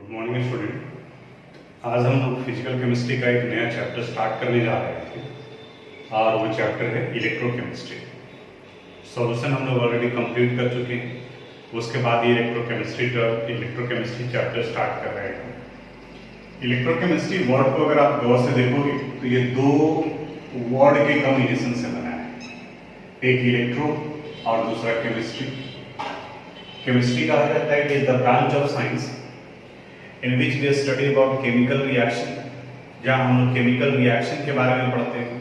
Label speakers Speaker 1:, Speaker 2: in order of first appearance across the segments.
Speaker 1: Good morning student. आज हम लोग फिजिकल केमिस्ट्री का एक नया चैप्टर स्टार्ट करने जा रहे थे और वो चैप्टर है इलेक्ट्रोकेमिस्ट्री। सॉल्यूशन हम लोग ऑलरेडी कंप्लीट कर चुके हैं, उसके बाद ये इलेक्ट्रोकेमिस्ट्री चैप्टर स्टार्ट कर रहे हैं। इलेक्ट्रोकेमिस्ट्री वर्ड को अगर आप गौर से देखोगे तो ये दो वर्ड के कॉम्बिनेशन से बना है, एक इलेक्ट्रो और दूसरा केमिस्ट्री। केमिस्ट्री कहा जाता है कि is the branch of science in which we study about chemical reaction, जहाँ हम लोग केमिकल रिएक्शन के बारे में पढ़ते हैं,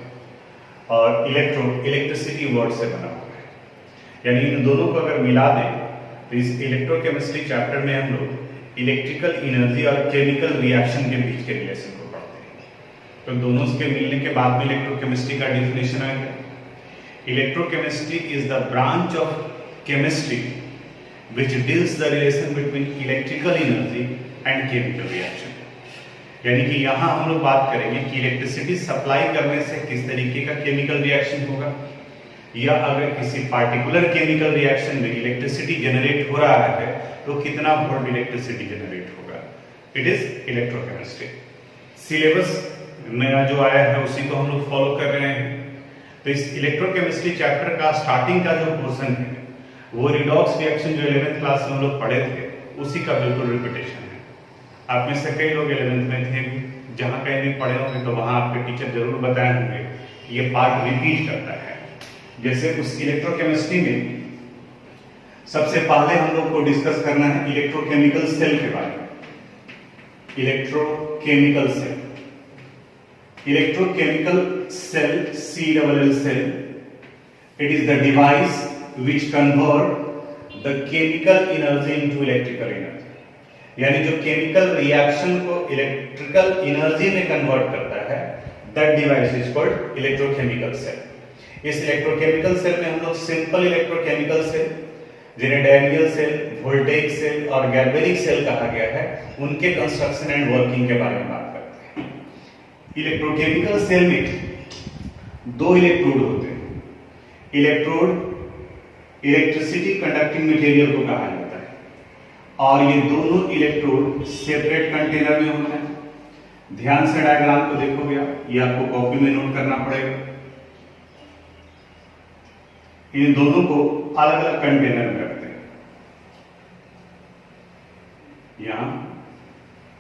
Speaker 1: और इलेक्ट्रिसिटी वर्ड से बना हुआ है। यानी इन दोनों को अगर मिला दें तो इस इलेक्ट्रोकेमिस्ट्री चैप्टर में हम लोग इलेक्ट्रिकल एनर्जी और केमिकल रिएक्शन के बीच के रिलेशन को पढ़ते हैं। तो दोनों के मिलने के बाद में इलेक्ट्रोकेमिस्ट्री का डेफिनेशन आएगा। Electrochemistry is the branch of chemistry which deals the relation between electrical energy and chemical reaction। यानी कि यहाँ हम लोग बात करेंगे कि इलेक्ट्रिसिटी सप्लाई करने से किस तरीके का केमिकल रिएक्शन होगा, या अगर किसी पार्टिकुलर केमिकल रिएक्शन में इलेक्ट्रिसिटी जनरेट हो रहा है तो कितना वोल्ट इलेक्ट्रिसिटी जनरेट होगा। It is electrochemistry. सिलेबस नया जो आया है उसी को हम लोग फॉलो कर रहे हैं। तो इस इलेक्ट्रोकेमिस्ट्री चैप्टर का स्टार्टिंग का जो पोर्शन है वो रिडॉक्स रिएक्शन जो 11th क्लास में हम लोग पढ़े थे उसी का बिल्कुल रिपीटेशन है। आप में से कई लोग 11th में थे, जहां कहीं भी पढ़े होंगे तो वहां आपके टीचर जरूर बताए होंगे कि ये पार्ट रिपीट करता है। जैसे उस इलेक्ट्रोकेमिस्ट्री में सबसे पहले हम लोग को डिस्कस करना है इलेक्ट्रोकेमिकल सेल के बारे में। Electrochemical cell, electrochemical cell CEEL cell, it is the device which convert the chemical energy into electrical energy। यानी जो केमिकल रिएक्शन को इलेक्ट्रिकल एनर्जी में कन्वर्ट करता है, that device is called electrochemical cell। इस इलेक्ट्रोकेमिकल सेल में हम लोग सिंपल इलेक्ट्रोकेमिकल सेल, जिन्हें डायनियल सेल, वोल्टेइक सेल और गैल्वेनिक सेल कहा गया है, उनके कंस्ट्रक्शन एंड वर्किंग के बारे में बात करते हैं। इलेक्ट्रोकेमिकल सेल में दो इलेक्ट्रोड होते हैं। इलेक्ट्रोड इलेक्ट्रिसिटी कंडक्टिंग मटेरियल को कहा जाता है, और ये दोनों इलेक्ट्रोड सेपरेट कंटेनर में होते हैं। ध्यान से डायग्राम को देखोगे, ये आपको कॉपी में नोट करना पड़ेगा। इन दोनों को अलग अलग कंटेनर में रखते हैं, यहां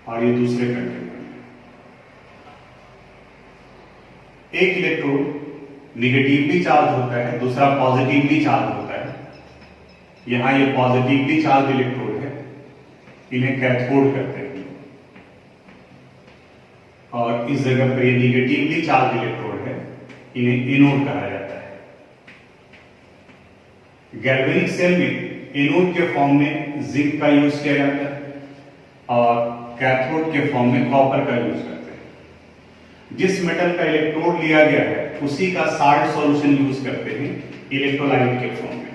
Speaker 1: और ये दूसरे कंटेनर में। एक इलेक्ट्रोड निगेटिवली चार्ज होता है, दूसरा पॉजिटिवली चार्ज होता है। यहां ये पॉजिटिवली चार्ज इलेक्ट्रोड है, इन्हें कैथोड कहते हैं, और इस जगह पर ये निगेटिवली चार्ज इलेक्ट्रोड है, इन्हें एनोड कहा जाता है। गैल्वेनिक सेल में एनोड के फॉर्म में जिंक का यूज किया जाता है और कैथोड के फॉर्म में कॉपर का यूज करते हैं। जिस मेटल का इलेक्ट्रोड लिया गया है उसी का साल्ट सॉल्यूशन यूज करते हैं इलेक्ट्रोलाइट के फॉर्म में।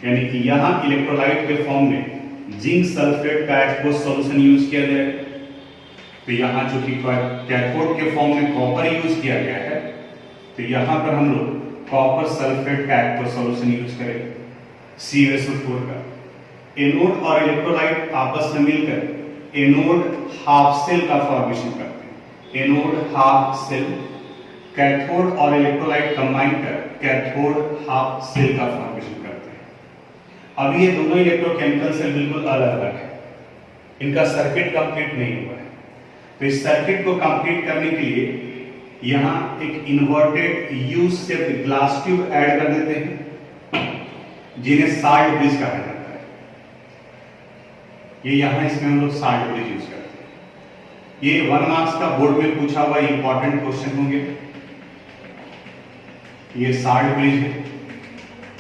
Speaker 1: यानी कि यहां इलेक्ट्रोलाइट के फॉर्म में जिंक सल्फेट का एक्वस सॉल्यूशन यूज किया जाएगा। तो यहां चूंकि कैथोड के फॉर्म में कॉपर यूज किया गया है, तो यहां पर हम लोग कॉपर सल्फेट का एक्वस सॉल्यूशन यूज करेंगे CuSO4 का। एनोड और इलेक्ट्रोलाइट आपस में मिलकर एनोड हाफ सेल का फॉर्मेशन करते हैं। एनोड हाफ सेल, कैथोड और इलेक्ट्रोलाइट कंबाइन कर कैथोड हाफ सेल का फॉर्मेशन करते हैं। अब ये दोनों इलेक्ट्रोकेमिकल सेल बिल्कुल अलग अलग है, इनका सर्किट कंप्लीट नहीं हुआ है। तो इस सर्किट को कंप्लीट करने के लिए यहां एक inverted U shaped glass tube add कर देते हैं, जिन्हें साल्ट ब्रिज कहा जाता है। ये यहां इसमें हम लोग साल्ट ब्रिज यूज करते हैं। ये 1 मार्क्स का बोर्ड में पूछा हुआ इंपॉर्टेंट क्वेश्चन होंगे। ये साल्ट ब्रिज है।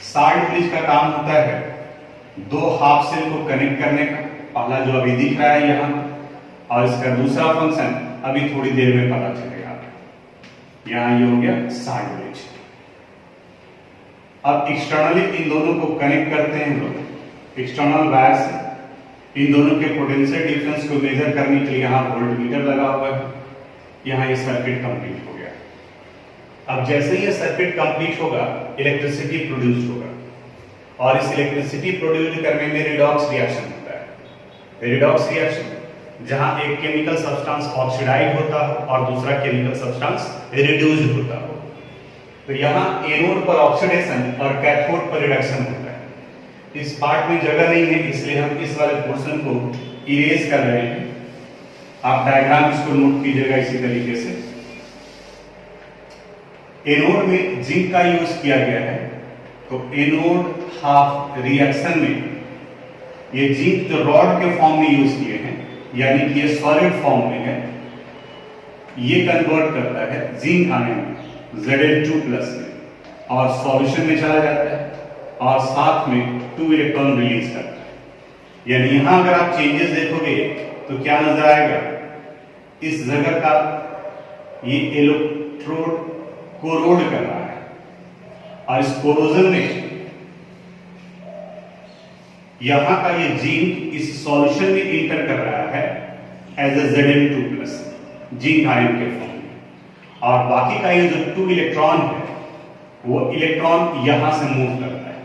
Speaker 1: साल्ट ब्रिज का काम होता है दो हाफ सेल को कनेक्ट करने का। पहला जो अभी दिख रहा है यहां, और इसका दूसरा फंक्शन अभी थोड़ी देर में पता चलेगा। यहां ये हो गया साल्ट ब्रिज। अब एक्सटर्नली इन दोनों को कनेक्ट करते हैं हम लोग एक्सटर्नल वायर से। इन दोनों के पोटेंशियल डिफरेंस को मेजर करने के लिए यहां वोल्टमीटर लगा हुआ है। यहां ये सर्किट कंप्लीट हो गया। अब जैसे ही ये सर्किट कंप्लीट होगा, इलेक्ट्रिसिटी प्रोड्यूस होगा, और इस इलेक्ट्रिसिटी प्रोड्यूस करने में रिडॉक्स रिएक्शन होता है। रिडॉक्स रिएक्शन जहां एक केमिकल सब्सटेंस ऑक्सीडाइज होता हो और दूसरा केमिकल सब्सटेंस रिड्यूस्ड होता हो। तो यहाँ एनोड पर ऑक्सीडेशन और कैथोड पर रिडक्शन होता है। इस पार्ट में जगह नहीं है, इसलिए हम इस वाले पोर्शन को इरेज कर रहे हैं। आप डायग्राम इसको नोट कीजिएगा इसी तरीके से। एनोड में जिंक का यूज किया गया है, तो एनोड हाफ रिएक्शन में ये जिंक जो रॉड के फॉर्म में यूज किए हैं, यानी कि ये सॉलिड फॉर्म में है, ये कन्वर्ट करता है जिंक आयन Zn2 प्लस में और सॉल्यूशन में चला जाता है और साथ में 2 इलेक्ट्रॉन रिलीज करता है। यानी यहां अगर आप चेंजेस देखोगे तो क्या नजर आएगा, इस जगह का ये इलेक्ट्रोड कोरोड कर रहा है और इस कोरोजन में यहां का ये जिंक इस सॉल्यूशन में इंटर कर रहा है as a Zn2 plus zinc ion के फॉर्म में, और बाकी का ये जो 2 इलेक्ट्रॉन है वो इलेक्ट्रॉन यहां से मूव करता है,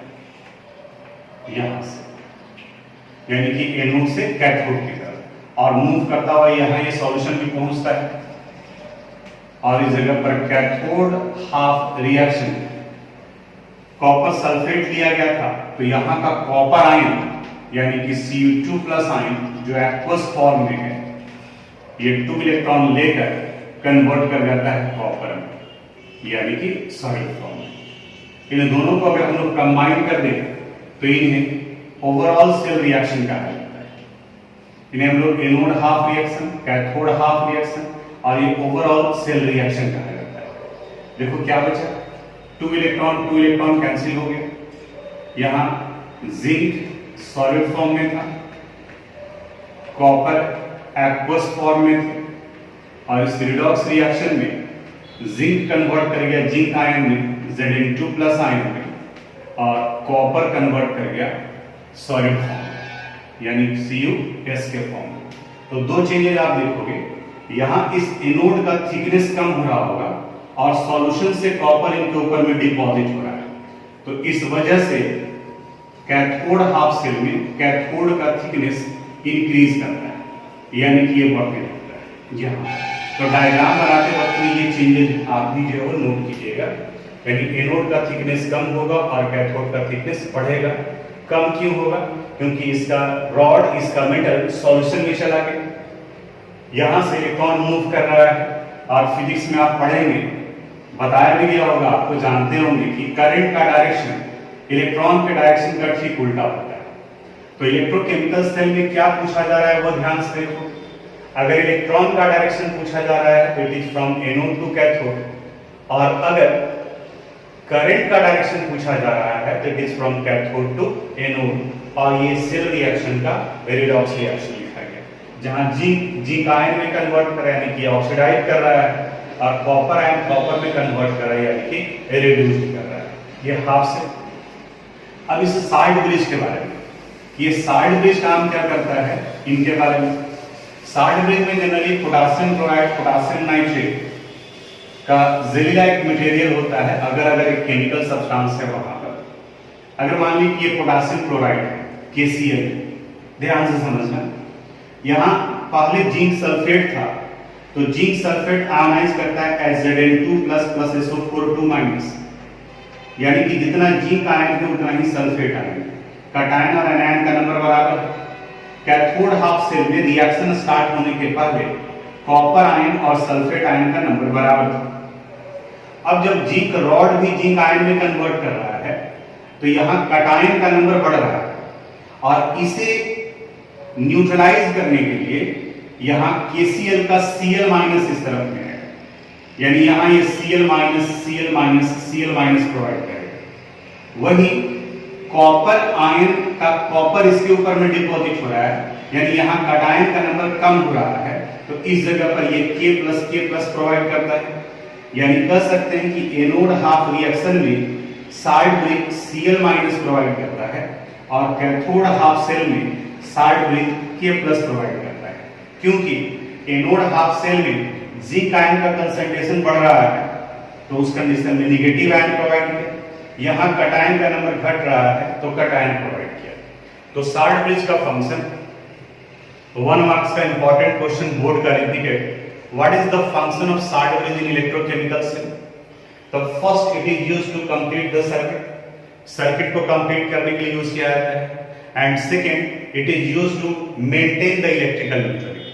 Speaker 1: यहां से, यानी कि एनोड से कैथोड की तरफ, और मूव करता हुआ यहां ये सॉल्यूशन भी पहुंचता है। और इस जगह पर cathode half reaction copper sulphate लिया गया था, तो यहां का कॉपर आयन यानी कि Cu2 प्लस आयन जो एक्वस फॉर्म में है, ये 2 इलेक्ट्रॉन लेकर कन्वर्ट कर जाता है कॉपर में, यानी कि सॉलिड फॉर्म में। इन दोनों को अगर हम लोग कंबाइन कर दें तो इन्हें ओवरऑल सेल रिएक्शन कहा जाता है। इन्हें हम लोग anode half reaction, cathode half reaction और ये ओवरऑल सेल रिएक्शन कहा जाता है। देखो क्या बचा, 2 इलेक्ट्रॉन कैंसिल हो गए। यहां जिंक सॉलिड फॉर्म में था, कॉपर एक्वस फॉर्म में थे, और इस रिडॉक्स रिएक्शन में जिंक कन्वर्ट कर गया जिंक आयन में Zn2 प्लस आयन में, और कॉपर कन्वर्ट कर गया सॉलिड फॉर्म यानी CuS के फॉर्म में। तो 2 चेंजेस आप देखोगे, यहां इस एनोड का थिकनेस कम हो रहा होगा और सॉल्यूशन से कॉपर इनके ऊपर में डिपॉजिट हो रहा है, तो इस वजह से कैथोड हाफ सेल में कैथोड का थिकनेस इंक्रीज करता है, यानी कि ये बढ़ने लगता है यहां। तो डायग्राम बनाते वक्त में ये चेंजेस आप भी जो है नोट कीजिएगा, यानी एनोड का थिकनेस कम होगा और कैथोड का थिकनेस बढ़ेगा। कम क्यों होगा, क्योंकि इसका रॉड, इसका मेटल सॉल्यूशन में चला गया, यहां से इलेक्ट्रॉन मूव कर रहा है। और फिजिक्स में आप पढ़ेंगे, बताया भी गया होगा, आपको जानते होंगे कि करंट का डायरेक्शन इलेक्ट्रॉन के डायरेक्शन का ठीक उल्टा होता है। तो इलेक्ट्रोकेमिकल सेल में क्या पूछा जा रहा है वो ध्यान से देखो। अगर इलेक्ट्रॉन का डायरेक्शन पूछा जा रहा है तो it is from anode to cathode, और अगर करंट का डायरेक्शन पूछा जा रहा है तो it is from cathode to anode. और ये सेल रिएक्शन का रिडॉक्स रिएक्शन लिखा गया, जहां जिंक आयन में कन्वर्ट कर रहा है यानी कि ऑक्सीडाइज कर रहा है, और कॉपर आयन कॉपर में कन्वर्ट कर रहा है यानी कि रिड्यूस कर रहा है। ये हाफ से। अब इस साइड ब्रिज के बारे में, ये साइड ब्रिज काम क्या करता है इनके बारे में। साइड ब्रिज में generally potassium chloride, potassium nitrate का जेली लाइक मटेरियल होता है। अगर एक केमिकल सब्सटेंस है वहां पर, अगर मान ली कि ये पोटेशियम क्लोराइड है KCl, ध्यान से समझना, यहां पहले जिंक सल्फेट था, तो जिंक सल्फेट आयनाइज करता है Zn2 प्लस SO4 2-, यानी कि जितना जिंक आयन है उतना ही सल्फेट आयन। कैटायन और एनायन का नंबर बराबर है। कैथोड हाफ सेल में रिएक्शन स्टार्ट होने के पहले कॉपर आयन और सल्फेट आयन का नंबर बराबर था। अब जब जिंक रॉड भी जिंक आयन में कन्वर्ट कर रहा है तो यहां कैटायन का नंबर बढ़ रहा है, और इसे न्यूट्रलाइज करने के लिए यहां KCl का Cl- इस तरफ में है, यानी यहां ये Cl- प्रोवाइड करेगा। वही कॉपर आयन का कॉपर इसके ऊपर में डिपॉजिट हो रहा है, यानी यहां कैटायन का नंबर कम हो रहा है, तो इस जगह पर ये K+ प्रोवाइड करता है। यानी कह सकते हैं कि एनोड हाफ रिएक्शन में साइड ब्रिज Cl- प्रोवाइड करता है और कैथोड हाफ सेल में साइड ब्रिज K+ प्रोवाइड करता है, क्योंकि एनोड हाफ सेल में जिंक आयन का कंसंट्रेशन बढ़ रहा है, तो उस कंडीशन में नेगेटिव आयन प्रोवाइड किया। यहां कैटायन का नंबर घट रहा है तो कैटायन प्रोवाइड किया। तो साइड ब्रिज का फंक्शन 1 मार्क्स का इंपॉर्टेंट क्वेश्चन बोर्ड का repeated, what is the function of salt bridge in electrochemical cell? तो first it is used to complete the circuit, circuit को कंप्लीट करने के लिए यूज किया जाता है। And second it is used to maintain the electrical neutrality,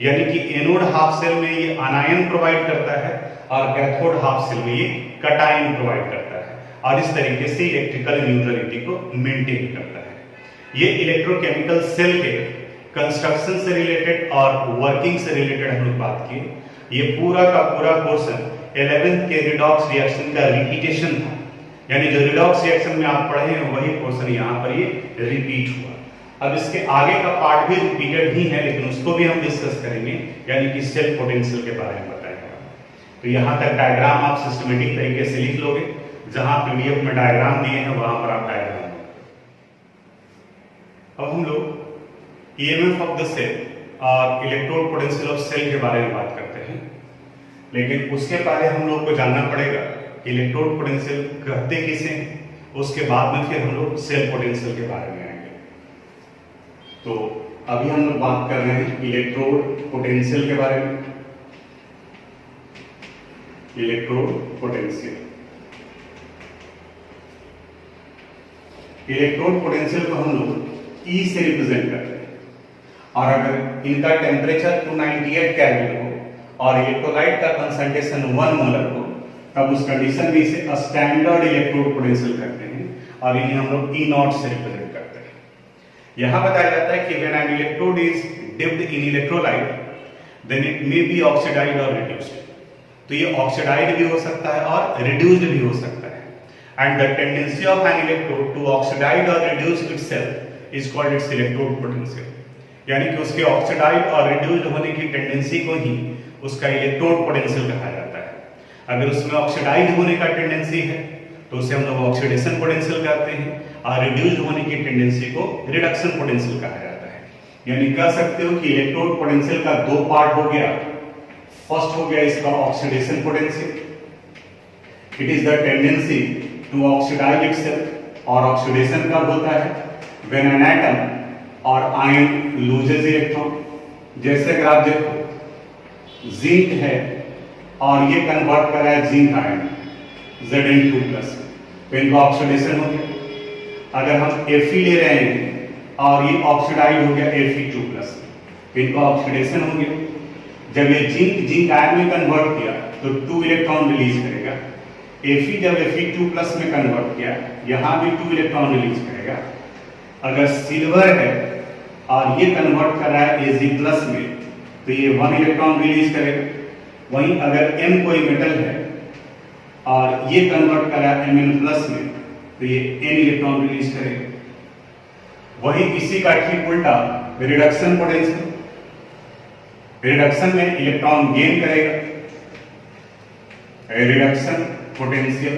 Speaker 1: यानी कि एनोड हाफ सेल में ये आनायन प्रोवाइड करता है और कैथोड हाफ सेल में ये कटायन प्रोवाइड करता है, और इस तरीके से इलेक्ट्रिकल न्यूट्रलिटी को मेंटेन करता है। ये इलेक्ट्रोकेमिकल सेल के कंस्ट्रक्शन से रिलेटेड और वर्किंग से रिलेटेड हम लोग बात किए। ये पूरा का पूरा पोर्शन 11th के रिडॉक्स रिएक्शन का रिपीटेशन था, यानी जो रिडॉक्स रिएक्शन में आप पढ़े हैं वही पोर्शन यहाँ पर ये रिपीट हुआ। अब इसके आगे का पार्ट भी रिपीटेड ही है, लेकिन उसको भी हम डिस्कस करेंगे, यानी कि सेल पोटेंशियल के बारे में बताएंगे। तो यहाँ तक डायग्राम आप सिस्टमेटिक तरीके से लिख लोगे, जहां पीडीएफ में डायग्राम दिए हैं वहां पर आप डायग्राम। अब हम लोग ईएमएफ ऑफ द सेल और इलेक्ट्रोड पोटेंशियल ऑफ सेल के बारे में बात करते हैं, लेकिन उसके पहले हम लोग को जानना पड़ेगा कि इलेक्ट्रोड पोटेंशियल कहते किसे हैं, उसके बाद में फिर हम लोग सेल पोटेंशियल के बारे में आएंगे। तो अभी हम लोग बात कर रहे हैं इलेक्ट्रोड पोटेंशियल के बारे में। इलेक्ट्रोड पोटेंशियल, इलेक्ट्रोड पोटेंशियल को हम लोग E से रिप्रेजेंट करते हैं, और अगर इनका टेम्परेचर 298 केल्विन हो और इलेक्ट्रोलाइट का कंसंट्रेशन 1 मोलर हो, तब उस कंडीशन में इसे स्टैंडर्ड इलेक्ट्रोड पोटेंशियल करते हैं, और इन्हें हम लोग E नॉट से रिप्रेजेंट करते हैं। यहां बताया जाता है कि when an electrode is dipped in electrolyte then it may be oxidized और रिड्यूस्ड। तो ये ऑक्सीडाइज्ड भी हो सकता है और रिड्यूस्ड भी हो सकता है, and the tendency of an electrode to oxidise और reduce itself is called its electrode potential, यानी कि उसके ऑक्सीडाइज और रिड्यूस्ड होने की टेंडेंसी को ही उसका इलेक्ट्रोड पोटेंशियल कहा जाता है। अगर उसमें ऑक्सीडाइज होने का टेंडेंसी है तो उसे हम लोग ऑक्सीडेशन पोटेंशियल कहते हैं, और रिड्यूस्ड होने की टेंडेंसी को रिडक्शन पोटेंशियल कहा जाता है। यानी कह सकते हो कि इलेक्ट्रोड पोटेंशियल का दो पार्ट हो गया। फर्स्ट हो गया इसका oxidation potential, it is the tendency to oxidize itself, और ऑक्सीडेशन कब होता है? व्हेन एन एटम और आयन लूजेस इलेक्ट्रॉन। जैसे अगर आप देखो जिंक है और ये कन्वर्ट कर रहा है जिंक आयन Zn2+, तो इनका ऑक्सीडेशन हो गया। अगर हम Fe ले रहे हैं और ये ऑक्सीडाइज हो गया Fe2+, तो इनका ऑक्सीडेशन हो गया। जब ये जिंक आयन में कन्वर्ट किया तो 2 इलेक्ट्रॉन रिलीज करेगा। Fe जब Fe2+ में कन्वर्ट किया, यहां भी 2 इलेक्ट्रॉन रिलीज करेगा। अगर सिल्वर है और ये कन्वर्ट कर रहा है Ag+ में, तो ये 1 इलेक्ट्रॉन रिलीज करेगा। वहीं अगर M कोई मेटल है और ये कन्वर्ट कर रहा है Mn+ में, तो ये N इलेक्ट्रॉन रिलीज करेगा। वही इसी का ठीक उल्टा रिडक्शन पोटेंशियल, रिडक्शन में इलेक्ट्रॉन गेन करेगा। रिडक्शन पोटेंशियल,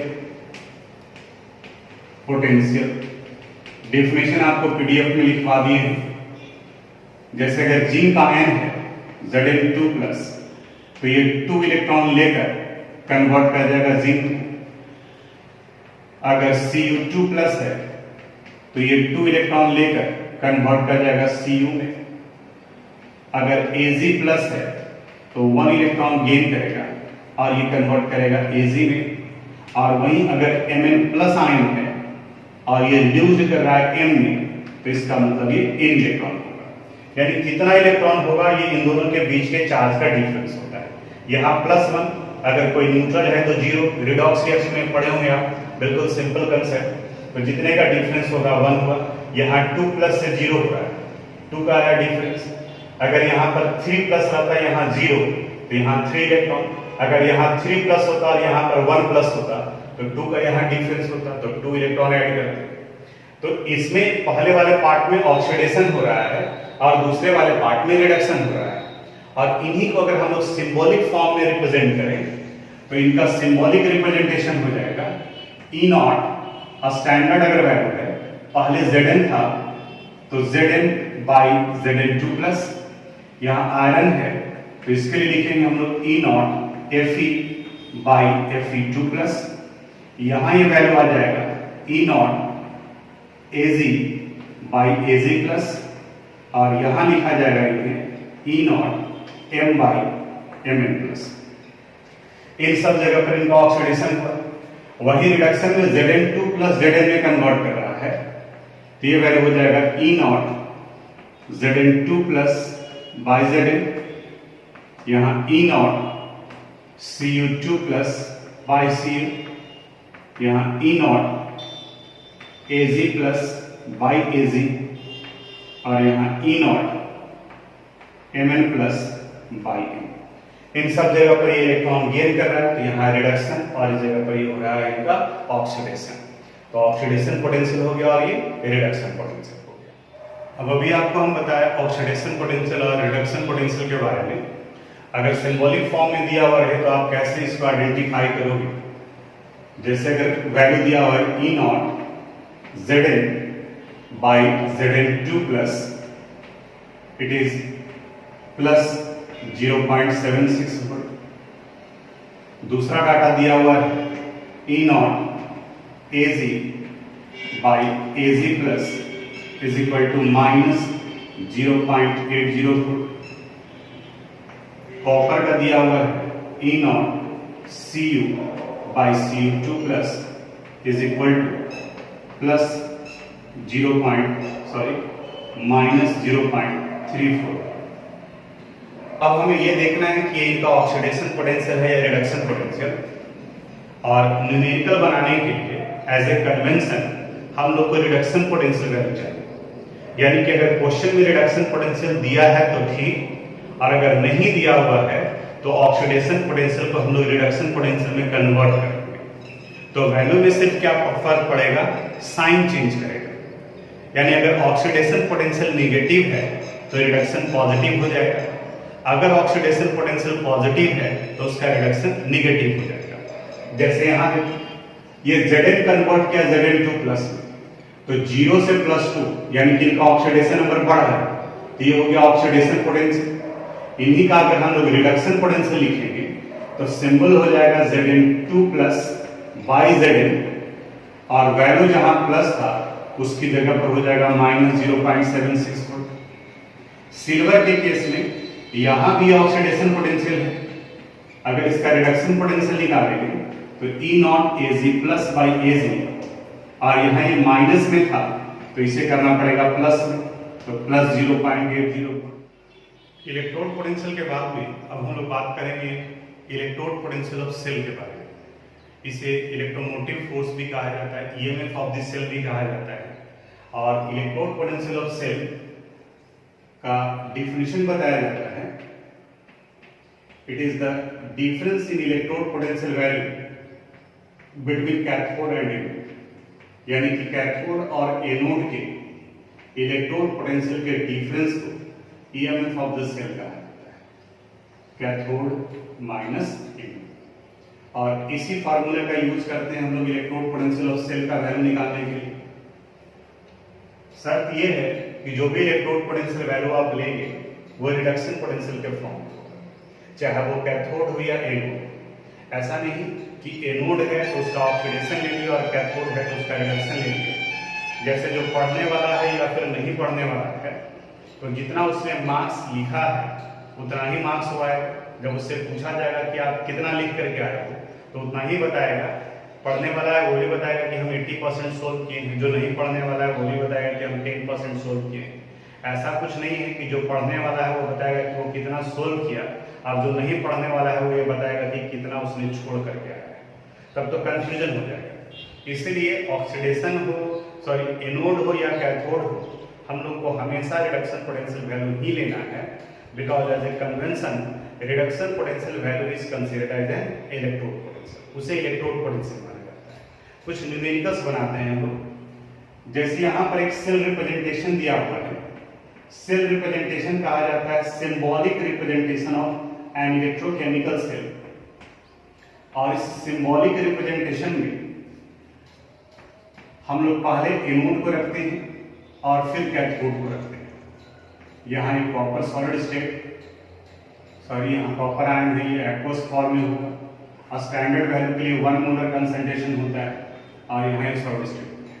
Speaker 1: डेफिनेशन आपको पीडीएफ में लिखवा दिए हैं। जैसे अगर जिंक आयन है Zn2+, तो ये 2 इलेक्ट्रॉन लेकर कन्वर्ट कर जाएगा जिंक। अगर Cu2+ है तो ये 2 इलेक्ट्रॉन लेकर कन्वर्ट कर जाएगा Cu में। अगर Ag+ है तो 1 इलेक्ट्रॉन गेन करेगा और ये कन्वर्ट करेगा Ag में। और वहीं अगर Mn+ आयन है और ये रिड्यूस्ड कर रहा है M में, तो इसका मतलब ये N इलेक्ट्रॉन होगा। यानी कितना इलेक्ट्रॉन होगा, ये इन दोनों के बीच के चार्ज का डिफरेंस होता है। यहाँ +1, अगर कोई न्यूट्रल है तो 0। रिडॉक्स रिएक्शन में पढ़े होंगे आप, बिल्कुल सिंपल कंसेप्ट। तो जितने का डिफरेंस होगा 1 हुआ। यहाँ 2+ से 0 हो रहा है, 2 का आया डिफरेंस। अगर यहाँ पर 3+ रहता है, यहाँ 0, तो यहाँ 3 इलेक्ट्रॉन। अगर यहाँ 3+ होता और यहाँ पर 1+ होता तो 2 का यहाँ डिफरेंस होता, तो 2 इलेक्ट्रॉन ऐड करते। तो इसमें पहले वाले पार्ट में ऑक्सीडेशन हो रहा है और दूसरे वाले पार्ट में रिडक्शन हो रहा है। और इन्हीं को अगर हम लोग सिंबॉलिक फॉर्म में रिप्रेजेंट करें तो इनका सिंबॉलिक रिप्रेजेंटेशन हो जाएगा E नॉट। स्टैंडर्ड अगर वैल्यू है, पहले Zn था तो Zn/Zn2+। यहाँ आयरन है तो इसके लिए लिखेंगे हम लोग E नॉट Fe/Fe2+। यहाँ ये वैल्यू आ जाएगा E नॉट Ag/Ag+। और यहां लिखा जाएगा इन्हें E naught M by M N plus. इन सब जगह पर इनका ऑक्सीडेशन हुआ, वही रिडक्शन में Zn2 प्लस Zn में कन्वर्ट कर रहा है, तो ये वैल्यू हो जाएगा E naught Zn2 plus by Zn, यहाँ E naught Cu2 plus by Cu, यहाँ E naught Ag plus by Ag, और यहाँ E naught Mn plus by M। इन सब जगह पर ये इलेक्ट्रॉन गेन कर रहा है, तो यहाँ रिडक्शन, और इस जगह पर ये हो रहा है इनका ऑक्सीडेशन। तो ऑक्सीडेशन पोटेंशियल हो गया और ये रिडक्शन पोटेंशियल हो गया। अब अभी आपको हम बताया ऑक्सीडेशन पोटेंशियल और रिडक्शन पोटेंशियल के बारे में। अगर सिंबॉलिक फॉर्म में दिया हुआ है तो आप कैसे इसको आइडेंटिफाई करोगे? जैसे अगर वैल्यू दिया हुआ है E naught Zn by Zn2 plus, it is plus 0.76 volt. दूसरा डाटा दिया हुआ है E naught Ag by Ag plus is equal to minus 0.80 volt. Copper का दिया हुआ है E naught Cu by Cu2 plus is equal to plus minus 0.34। अब हमें यह देखना है कि इनका ऑक्सीडेशन पोटेंशियल है या रिडक्शन पोटेंशियल, और न्यूमेरिकल बनाने के लिए एज ए कन्वेंशन हम लोग को रिडक्शन पोटेंशियल वैल्यू चाहिए। यानी कि अगर क्वेश्चन में रिडक्शन पोटेंशियल दिया है तो ठीक, और अगर नहीं दिया हुआ है तो ऑक्सीडेशन पोटेंशियल को हम लोग रिडक्शन पोटेंशियल में कन्वर्ट करेंगे। तो वैल्यू में सिर्फ क्या फर्क पड़ेगा, साइन चेंज करेगा। यानी अगर ऑक्सीडेशन पोटेंशियल नेगेटिव है तो रिडक्शन पॉजिटिव हो जाएगा, अगर ऑक्सीडेशन पोटेंशियल पॉजिटिव है तो उसका रिडक्शन नेगेटिव हो जाएगा। जैसे यहाँ ये Zn कन्वर्ट किया Zn2 प्लस में, तो 0 से +2 यानी कि इनका ऑक्सीडेशन नंबर बढ़ रहा है, तो ये हो गया ऑक्सीडेशन पोटेंशियल। इन्हीं का अगर हम लोग रिडक्शन पोटेंशियल लिखेंगे तो सिंबल हो जाएगा Zn2 प्लस बाई Zn, और वैल्यू जहां प्लस था उसकी जगह पर हो जाएगा माइनस 0.76 वोल्ट। सिल्वर के केस में यहां भी ऑक्सीडेशन पोटेंशियल है, अगर इसका रिडक्शन पोटेंशियल निकालेंगे तो E naught Ag plus by Ag, और यहाँ ये माइनस में था तो इसे करना पड़ेगा प्लस में, तो प्लस 0.80। इलेक्ट्रोड पोटेंशियल के बाद में अब हम लोग बात करेंगे इलेक्ट्रोड पोटेंशियल ऑफ सेल के बारे में। इसे इलेक्ट्रोमोटिव फोर्स भी कहा जाता है, ईएमएफ ऑफ द सेल भी कहा जाता है। और इलेक्ट्रोड पोटेंशियल ऑफ सेल का डिफिनेशन बताया जाता है, it is the difference in electrode potential value between cathode and anode. यानी कि कैथोड और एनोड के इलेक्ट्रोड पोटेंशियल के डिफरेंस को ईएमएफ ऑफ द सेल कहा जाता है, कैथोड माइनस एनोड। और इसी फार्मूले का यूज करते हैं हम लोग इलेक्ट्रोड पोटेंशियल ऑफ सेल का वैल्यू निकालने के लिए। शर्त यह है कि जो भी इलेक्ट्रोड पोटेंशियल वैल्यू आप लेंगे वो रिडक्शन पोटेंशियल के फॉर्म में होगा, चाहे वो कैथोड हो या एनोड। ऐसा नहीं कि एनोड है तो उसका ऑक्सीडेशन ले लिया और कैथोड है तो उसका रिडक्शन ले लिया। जैसे जो पढ़ने वाला है या फिर नहीं पढ़ने वाला है, तो जितना उसने मार्क्स लिखा है उतना ही मार्क्स हुआ है। जब उससे पूछा जाएगा कि आप कितना लिख करके आए हो तो उतना ही बताएगा। पढ़ने वाला है वो भी बताएगा कि हम 80% सोल्व किए हैं, जो नहीं पढ़ने वाला है वो भी बताएगा कि हम 10% सोल्व किए हैं। ऐसा कुछ नहीं है कि जो पढ़ने वाला है वो बताएगा कि वो कितना सोल्व किया, और जो नहीं पढ़ने वाला है वो ये बताएगा कि कितना उसने छोड़ करके आया है, तब तो कंफ्यूजन हो जाएगा। इसलिए ऑक्सीडेशन एनोड हो या कैथोड हो, हम लोग को हमेशा रिडक्शन पोटेंशियल वैल्यू ही लेना है, because as a convention reduction potential value is considered as an electrode potential, उसे इलेक्ट्रोड पोटेंशियल माना जाता है। कुछ न्यूमेरिकल्स बनाते हैं हम लोग। जैसे यहाँ पर एक सेल रिप्रेजेंटेशन दिया हुआ है, सेल रिप्रेजेंटेशन कहा जाता है symbolic representation of an electrochemical cell. और इस सिंबॉलिक रिप्रेजेंटेशन में हम लोग पहले एनोड को रखते हैं और फिर कैथोड को रखते हैं। यहाँ एक कॉपर सॉलिड स्टेट, यहाँ कॉपर आयन है, ये एक्वस फॉर्म में होगा और स्टैंडर्ड वैल्यू के लिए 1 मोलर कंसंट्रेशन होता है, और यहाँ सॉलिड स्टेट होता है।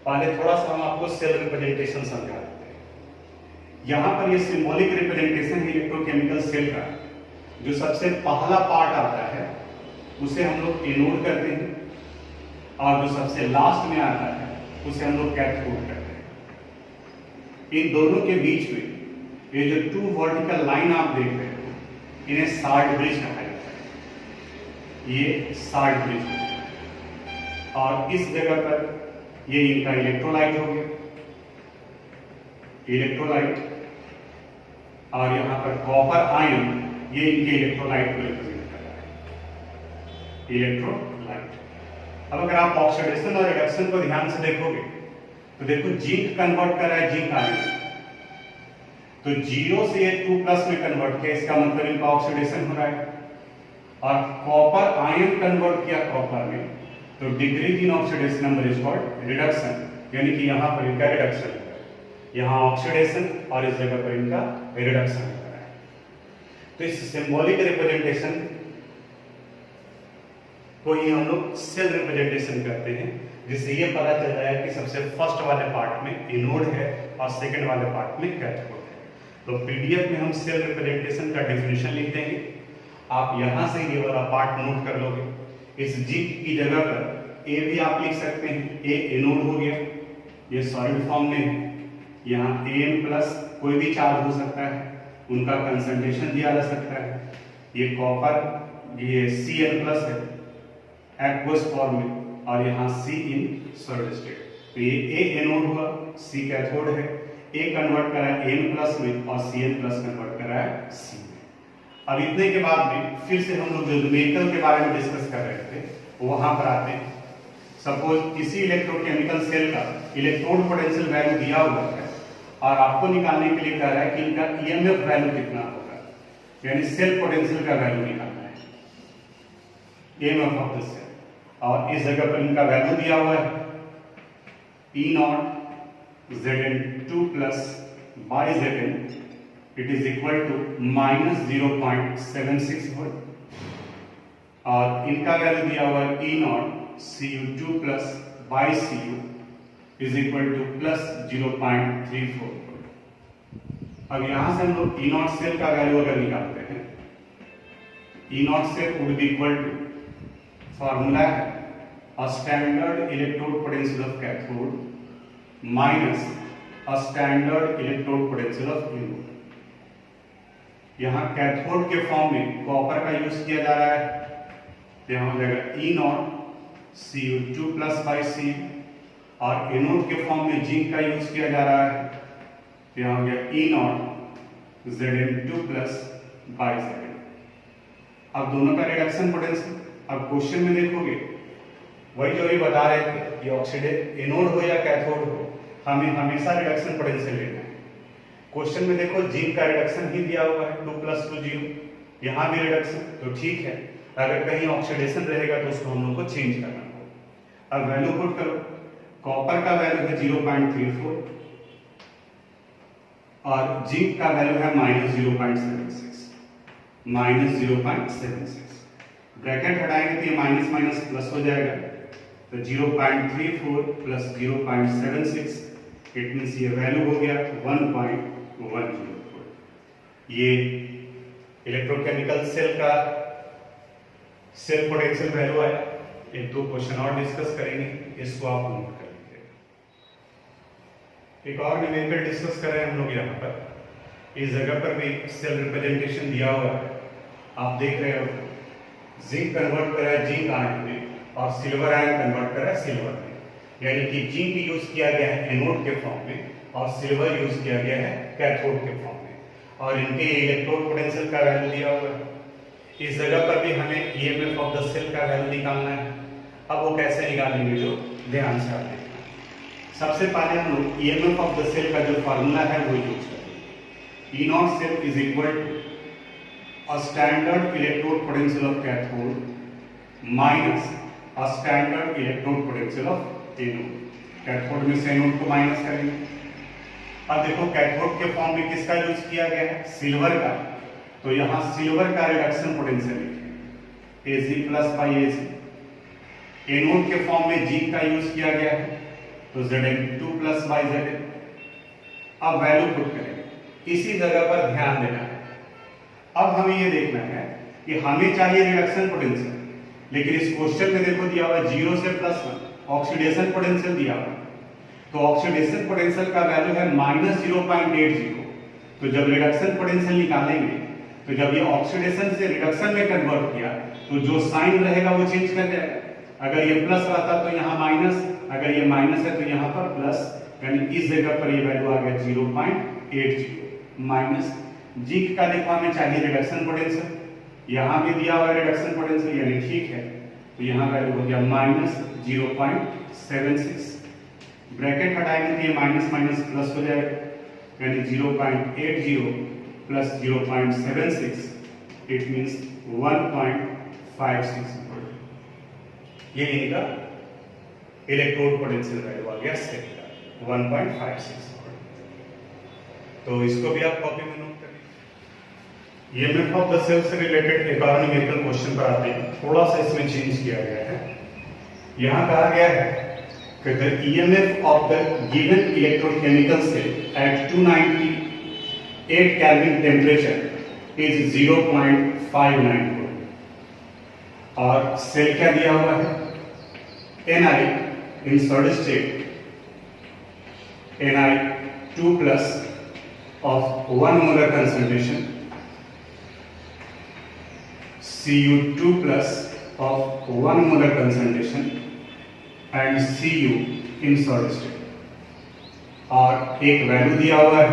Speaker 1: पहले थोड़ा सा हम आपको सेल रिप्रेजेंटेशन समझा देते हैं। यहाँ पर ये सिंबॉलिक रिप्रेजेंटेशन है इलेक्ट्रोकेमिकल सेल का। जो सबसे पहला पार्ट आता है उसे हम लोग एनोड करते हैं, और जो सबसे लास्ट में आता है उसे हम लोग कैथोड करते हैं। इन दोनों के बीच में ये जो 2 वर्टिकल लाइन आप देख रहे हो, इन्हें शार्ट ब्रिज कहा जाता है। ये शार्ट ब्रिज है, और इस जगह पर ये इनका इलेक्ट्रोलाइट हो गया, इलेक्ट्रोलाइट, और यहां पर कॉपर आयन ये इनके इलेक्ट्रोलाइट को रिप्रेजेंट कर रहा है, इलेक्ट्रोलाइट। अब अगर आप ऑक्सीडेशन और रिडक्शन को ध्यान से देखोगे तो देखो जिंक कन्वर्ट कर रहा है जिंक आयन, तो 0 से ये 2+ में कन्वर्ट किया, इसका मतलब इनका ऑक्सीडेशन हो रहा है। और कॉपर आयन कन्वर्ट किया कॉपर में, तो decrease in oxidation number is called reduction, यानी कि यहां पर इनका रिडक्शन है, यहां ऑक्सीडेशन और इस जगह पर इनका रिडक्शन हो रहा है। तो इस सिंबॉलिक रिप्रेजेंटेशन को ही हम लोग सेल रिप्रेजेंटेशन करते हैं, जिससे ये पता चल रहा है कि सबसे फर्स्ट वाले पार्ट में एनोड है और सेकंड वाले पार्ट में कैथोड है। तो पीडीएफ में हम सेल रिप्रेजेंटेशन का डेफिनेशन लिख देंगे, आप यहां से ये वाला पार्ट नोट कर लोगे। इस जिंक की जगह पर ए भी आप लिख सकते हैं, ए एनोड हो गया, ये सॉलिड फॉर्म में है। यहाँ An+ कोई भी चार्ज हो सकता है, उनका कंसंट्रेशन दिया जा सकता है। ये कॉपर, ये Cl+ है एक्वस फॉर्म में, और यहाँ C इन सॉलिड स्टेट। तो ये A एनोड हुआ, C कैथोड है, A कन्वर्ट करा है N+ में और Cl+ कन्वर्ट करा है C में। अब इतने के बाद में फिर से हम लोग जो न्यूमेरिकल के बारे में डिस्कस कर रहे थे वहां पर आते हैं। सपोज किसी इलेक्ट्रोकेमिकल सेल का इलेक्ट्रोड पोटेंशियल वैल्यू दिया हुआ है, और आपको निकालने के लिए कह रहा है कि इनका ईएमएफ वैल्यू कितना होगा, यानी सेल पोटेंशियल का वैल्यू निकालना है, ईएमएफ ऑफ द सेल। और इस जगह पर इनका वैल्यू दिया हुआ है E0 Zn2+ by Zn, it is equal to -0.76 volt, और इनका वैल्यू दिया हुआ है E0 Cu2+ by Cu is equal to +0.34 volt. अब यहां से हम लोग E0 सेल का वैल्यू अगर निकालते हैं, E0 cell would be equal to, formula है a standard electrode potential of cathode minus a standard electrode potential of anode. यहां कैथोड के फॉर्म में कॉपर का यूज किया जा रहा है, यहां हो जाएगा E0 Cu2+ by C, और एनोड के फॉर्म में जिंक का यूज किया जा रहा है, यहां हो गया E0 Zn2+ by Zn। अब दोनों का रिडक्शन पोटेंशियल, अब क्वेश्चन में देखोगे वही जो भी बता रहे थे कि ऑक्सीडेट एनोड हो या कैथोड हो, हमें हमेशा रिडक्शन पोटेंशियल लेना है। क्वेश्चन में देखो जिंक का रिडक्शन ही दिया हुआ है 2+2 0, यहाँ भी रिडक्शन, तो ठीक है। अगर कहीं ऑक्सीडेशन रहेगा तो उसको हम लोग को चेंज करना होगा। अब वैल्यू पुट करो, कॉपर का वैल्यू है 0.34 और जिंक का वैल्यू है -0.76, ब्रैकेट हटाएंगे तो ये माइनस माइनस प्लस हो जाएगा, तो 0.34 + 0.76, इट मींस ये वैल्यू हो गया 1.104। ये इलेक्ट्रोकेमिकल सेल का सेल पोटेंशियल वैल्यू आया। एक दो क्वेश्चन और डिस्कस करेंगे, इसको आप नोट कर लीजिए। एक और न्यूमेरिकल डिस्कस कर रहे हैं हम लोग यहाँ पर। इस जगह पर भी सेल रिप्रेजेंटेशन दिया हुआ है, आप देख रहे हो जिंक कन्वर्ट कर रहा है जिंक आयन में, और सिल्वर आयन कन्वर्ट कर रहा है सिल्वर में, यानी कि जिंक यूज किया गया है एनोड के फॉर्म में और सिल्वर यूज किया गया है कैथोड के फॉर्म में, और इनके इलेक्ट्रोड पोटेंशियल का वैल्यू दिया हुआ है। इस जगह पर भी हमें ईएमएफ ऑफ द सेल का वैल्यू निकालना है। अब वो कैसे निकालेंगे, जो ध्यान से आप देखना। सबसे पहले हम लोग ईएमएफ ऑफ द सेल का जो फॉर्मूला है वो यूज करेंगे। E0 cell is equal to a standard electrode potential of cathode minus a standard electrode potential of anode. Cathode में से एनोड को माइनस करेंगे। अब देखो कैथोड के फॉर्म में किसका यूज किया गया है, सिल्वर का, तो यहां सिल्वर का रिडक्शन पोटेंशियल लिखेंगे Ag+/Ag। एनोड के फॉर्म में जिंक का यूज किया गया है, तो Zn2+/Zn। अब वैल्यू पुट करेंगे, इसी जगह पर ध्यान देना है। अब हमें ये देखना है कि हमें चाहिए रिडक्शन पोटेंशियल, लेकिन इस क्वेश्चन में देखो दिया हुआ 0 से +1 ऑक्सीडेशन पोटेंशियल दिया हुआ, तो ऑक्सीडेशन पोटेंशियल का वैल्यू है -0.80। तो जब रिडक्शन पोटेंशियल निकालेंगे तो जब ये ऑक्सीडेशन से रिडक्शन में कन्वर्ट किया तो जो साइन रहेगा वो चेंज कर जाएगा। अगर ये प्लस रहता तो यहाँ माइनस, अगर ये माइनस है तो यहाँ पर प्लस, यानी इस जगह पर ये वैल्यू आ गया 0.80 माइनस जी का। देखो हमें चाहिए रिडक्शन पोटेंशियल, यहाँ भी दिया हुआ रिडक्शन पोटेंशियल यानी ठीक है, तो यहाँ वैल्यू हो गया -0.76। ब्रैकेट हटाएंगे तो ये माइनस माइनस प्लस हो जाएगा, यानी 0.80 प्लस 0.76 इट मीन्स 1.56 वोल्ट। ये इनका इलेक्ट्रोड पोटेंशियल वैल्यू आ गया सेल का 1.56 वोल्ट। तो इसको भी आप कॉपी में नोट कर लीजिए। ईएमएफ ऑफ द सेल से रिलेटेड एक और न्यूमेरिकल क्वेश्चन पर आते हैं, थोड़ा सा इसमें चेंज किया गया है। यहाँ कहा गया है the EMF of the given electrochemical cell at 298 Kelvin temperature is 0.59 volt। और सेल क्या दिया हुआ है, Ni in solid state, Ni2 plus of 1 molar concentration, Cu2 plus of 1 molar concentration and Cu in solid state. और एक value दिया हुआ है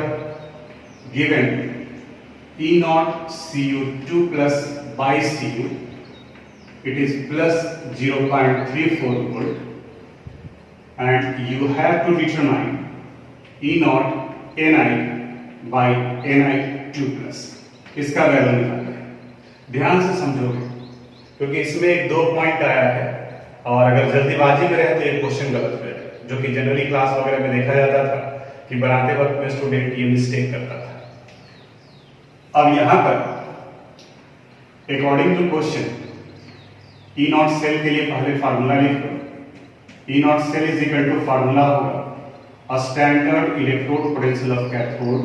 Speaker 1: given E0 Cu2 plus by Cu, it is plus 0.34 volt, and you have to determine E0 Ni by Ni2 plus। इसका value निकालना है। ध्यान से समझोगे क्योंकि इसमें एक 2 पॉइंट आया है, और अगर जल्दीबाजी में रहे तो ये क्वेश्चन गलत हो जाए, जो कि जनरली क्लास वगैरह में देखा जाता था कि बनाते वक्त में स्टूडेंट ये मिस्टेक करता था। अब यहां पर according to question E0 cell के लिए पहले फार्मूला लिख लो। E0 cell is equal to formula होगा a standard electrode potential of cathode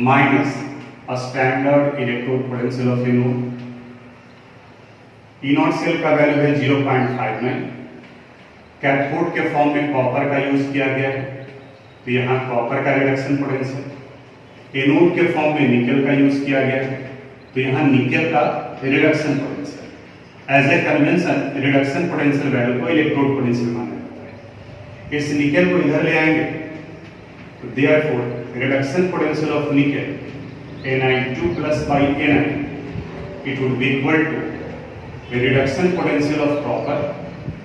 Speaker 1: minus a standard electrode potential of anode. E0 cell का वैल्यू है 0.59। कैथोड के फॉर्म में कॉपर का यूज किया गया है, तो यहाँ कॉपर का रिडक्शन पोटेंशियल। एनोड के फॉर्म में निकेल का यूज किया गया है, तो यहाँ निकेल का reduction potential. As a convention reduction potential value को इलेक्ट्रोड पोटेंशियल माना जाता है। इस निकेल को इधर ले आएंगे तो therefore reduction potential of nickel Ni2 plus by Ni it would be equal to the reduction potential of copper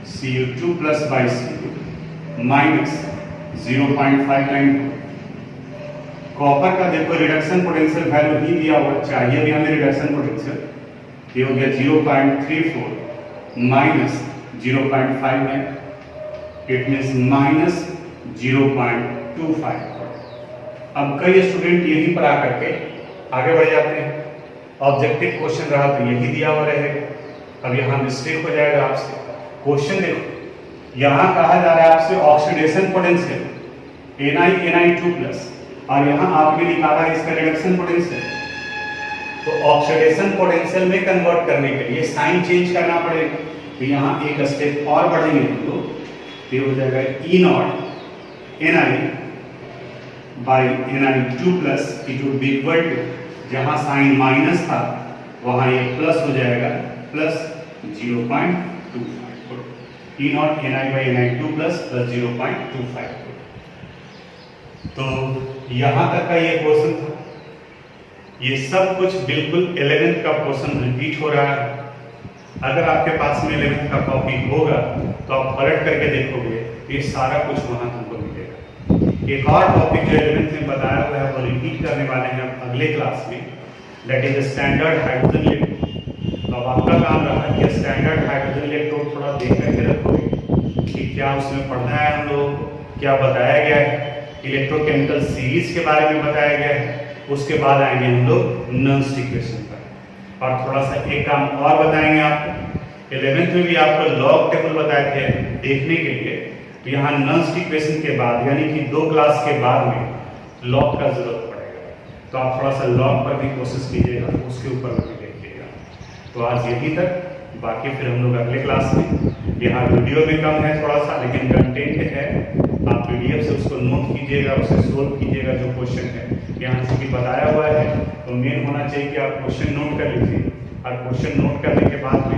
Speaker 1: Cu2 plus by Cu minus 0.59। Copper का देखो रिडक्शन पोटेंशियल वैल्यू ही दिया हुआ, चाहिए भी हमें रिडक्शन पोटेंशियल, ये हो गया 0.34 माइनस 0.59 इट मीन्स माइनस 0.25। अब कई स्टूडेंट यहीं पर आकर के आगे बढ़ जाते हैं, ऑब्जेक्टिव क्वेश्चन रहा तो यही दिया हुआ रहेगा। अब यहाँ मिस्टेक हो जाएगा आपसे। क्वेश्चन देखो, यहाँ कहा जा रहा है आपसे ऑक्सीडेशन पोटेंशियल Ni2 प्लस, और यहाँ आपने निकाला है इसका रिडक्शन पोटेंशियल। तो ऑक्सीडेशन पोटेंशियल में कन्वर्ट करने के लिए साइन चेंज करना पड़ेगा, तो यहाँ एक स्टेप और बढ़ेंगे तो ये हो जाएगा E0 Ni by Ni2 plus it would be equal to, जहाँ साइन माइनस था वहाँ ये प्लस हो जाएगा, plus 0.25। E0 Ni by Ni2 plus 0.25। तो यहाँ तक का ये क्वेश्चन था। ये सब कुछ बिल्कुल 11th का क्वेश्चन रिपीट हो रहा है। अगर आपके पास में 11th का कॉपी होगा तो आप पलट करके देखोगे ये सारा कुछ वहाँ तुमको मिलेगा। एक और टॉपिक जो 11th में बताया हुआ है वो रिपीट करने वाले हैं अगले क्लास में, that is standard hydrogen electrode. तो अब आपका काम रहा कि स्टैंडर्ड हाइड्रोजन इलेक्ट्रोड थोड़ा देख करके रखोगे कि क्या उसमें पढ़ना है हम लोग, क्या बताया गया है, इलेक्ट्रोकेमिकल सीरीज के बारे में बताया गया है। उसके बाद आएंगे हम लोग नॉन-स्टिक इक्वेशन पर, और थोड़ा सा एक काम और बताएंगे आपको। 11th में भी आपको लॉग टेबल बताए थे देखने के लिए, तो यहाँ नॉन-स्टिक इक्वेशन के बाद यानी कि 2 क्लास के बाद में लॉग का जरूरत पड़ेगा। तो तो आप थोड़ा सा लॉग पर भी कोशिश कीजिएगा, उसके ऊपर भी देखिएगा। तो आज यही तक, बाकी फिर हम लोग अगले क्लास में। यहाँ वीडियो भी कम है थोड़ा सा, लेकिन कंटेंट है, आप पीडीएफ से उसको नोट कीजिएगा, उसे सोल्व कीजिएगा। जो क्वेश्चन है यहाँ से भी बताया हुआ है, तो मेन होना चाहिए कि आप क्वेश्चन नोट कर लीजिए, और क्वेश्चन नोट करने के बाद